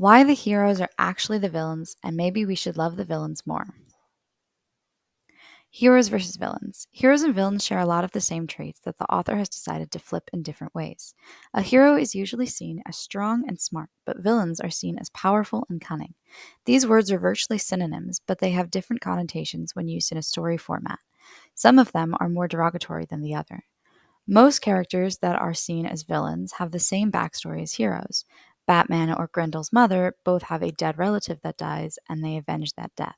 Why the heroes are actually the villains, and maybe we should love the villains more. Heroes versus villains. Heroes and villains share a lot of the same traits that the author has decided to flip in different ways. A hero is usually seen as strong and smart, but villains are seen as powerful and cunning. These words are virtually synonyms, but they have different connotations when used in a story format. Some of them are more derogatory than the other. Most characters that are seen as villains have the same backstory as heroes. Batman or Grendel's mother both have a dead relative that dies, and they avenge that death.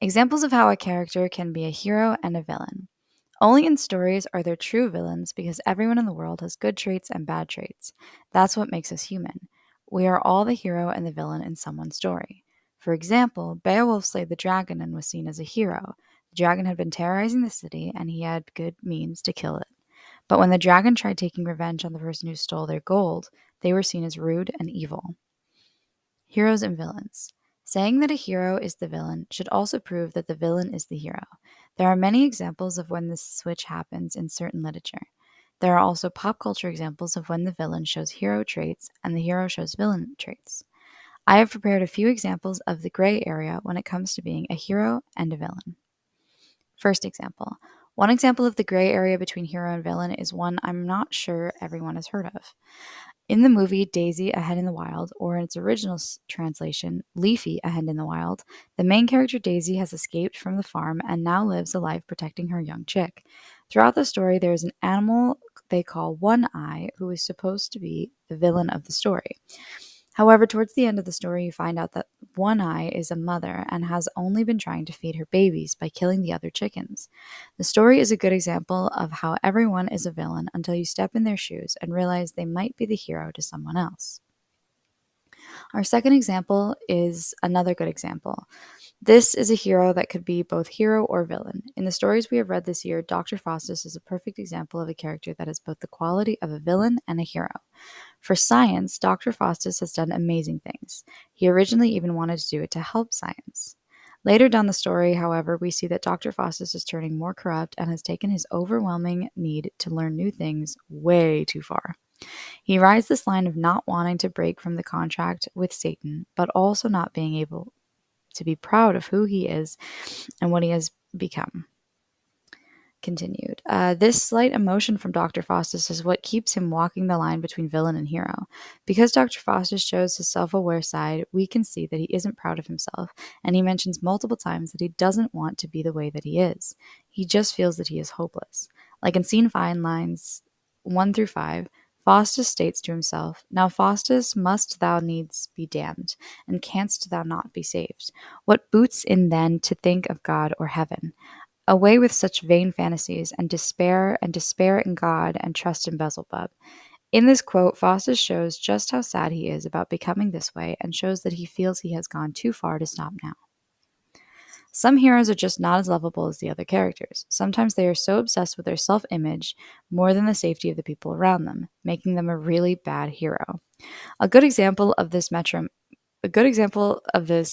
Examples of how a character can be a hero and a villain. Only in stories are there true villains because everyone in the world has good traits and bad traits. That's what makes us human. We are all the hero and the villain in someone's story. For example, Beowulf slayed the dragon and was seen as a hero. The dragon had been terrorizing the city and he had good means to kill it. But when the dragon tried taking revenge on the person who stole their gold, they were seen as rude and evil. Heroes and villains. Saying that a hero is the villain should also prove that the villain is the hero. There are many examples of when this switch happens in certain literature. There are also pop culture examples of when the villain shows hero traits and the hero shows villain traits. I have prepared a few examples of the gray area when it comes to being a hero and a villain. First example. One example of the gray area between hero and villain is one I'm not sure everyone has heard of. In the movie Daisy A Hen in the Wild, or in its original translation, Leafy A Hen in the Wild, the main character Daisy has escaped from the farm and now lives a life protecting her young chick. Throughout the story, there is an animal they call One Eye who is supposed to be the villain of the story. However, towards the end of the story, you find out that One Eye is a mother and has only been trying to feed her babies by killing the other chickens. The story is a good example of how everyone is a villain until you step in their shoes and realize they might be the hero to someone else. Our second example is another good example. This is a hero that could be both hero or villain. In the stories we have read this year, Dr. Faustus is a perfect example of a character that has both the quality of a villain and a hero. For science, Dr. Faustus has done amazing things. He originally even wanted to do it to help science. Later down the story, however, we see that Dr. Faustus is turning more corrupt and has taken his overwhelming need to learn new things way too far. He rides this line of not wanting to break from the contract with Satan, but also not being able to be proud of who he is and what he has become. Continued. This slight emotion from Dr. Faustus is what keeps him walking the line between villain and hero. Because Dr. Faustus shows his self aware side, we can see that he isn't proud of himself, and he mentions multiple times that he doesn't want to be the way that he is. He just feels that he is hopeless. Like in scene 5, lines 1 through 5, Faustus states to himself, "Now, Faustus, must thou needs be damned, and canst thou not be saved? What boots in then to think of God or heaven? Away with such vain fantasies, and despair in God, and trust in Beelzebub." In this quote, Faustus shows just how sad he is about becoming this way and shows that he feels he has gone too far to stop now. Some heroes are just not as lovable as the other characters. Sometimes they are so obsessed with their self-image more than the safety of the people around them, making them a really bad hero. A good example of this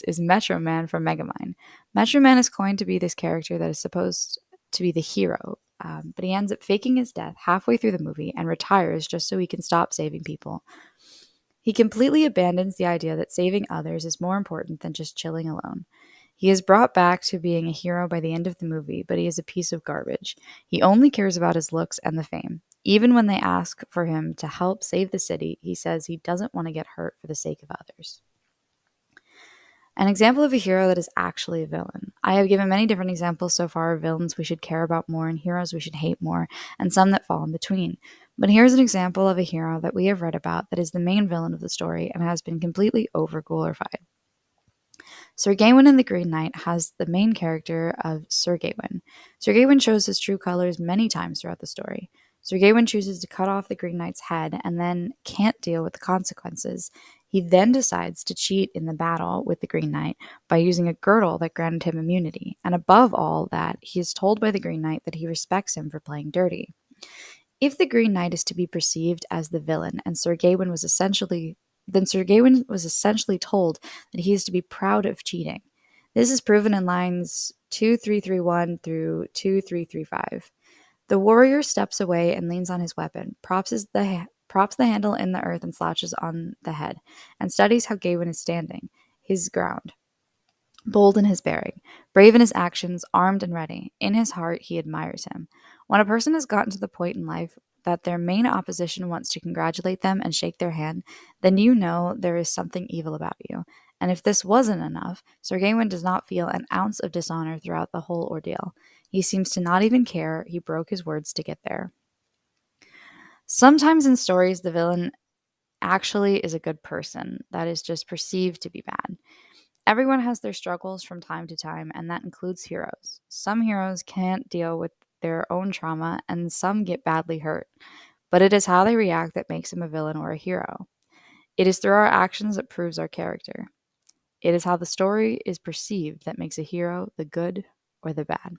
is Metro Man from Megamind. Metro Man is coined to be this character that is supposed to be the hero, but he ends up faking his death halfway through the movie and retires just so he can stop saving people. He completely abandons the idea that saving others is more important than just chilling alone. He is brought back to being a hero by the end of the movie, but he is a piece of garbage. He only cares about his looks and the fame. Even when they ask for him to help save the city, he says he doesn't want to get hurt for the sake of others. An example of a hero that is actually a villain. I have given many different examples so far of villains we should care about more and heroes we should hate more, and some that fall in between. But here's an example of a hero that we have read about that is the main villain of the story and has been completely over-glorified. Sir Gawain in The Green Knight has the main character of Sir Gawain. Sir Gawain shows his true colors many times throughout the story. Sir Gawain chooses to cut off the Green Knight's head and then can't deal with the consequences. He then decides to cheat in the battle with the Green Knight by using a girdle that granted him immunity. And above all that, he is told by the Green Knight that he respects him for playing dirty. If the Green Knight is to be perceived as the villain, and Sir Gawain was essentially told that he is to be proud of cheating. This is proven in lines 2331 through 2335. The warrior steps away and leans on his weapon, props props the handle in the earth and slouches on the head, and studies how Gawain is standing, his ground, bold in his bearing, brave in his actions, armed and ready. In his heart, he admires him. When a person has gotten to the point in life that their main opposition wants to congratulate them and shake their hand, then you know there is something evil about you. And if this wasn't enough, Sir Gawain does not feel an ounce of dishonor throughout the whole ordeal. He seems to not even care he broke his words to get there. Sometimes in stories, the villain actually is a good person that is just perceived to be bad. Everyone has their struggles from time to time, and that includes heroes. Some heroes can't deal with their own trauma, and some get badly hurt. But it is how they react that makes them a villain or a hero. It is through our actions that proves our character. It is how the story is perceived that makes a hero the good or the bad.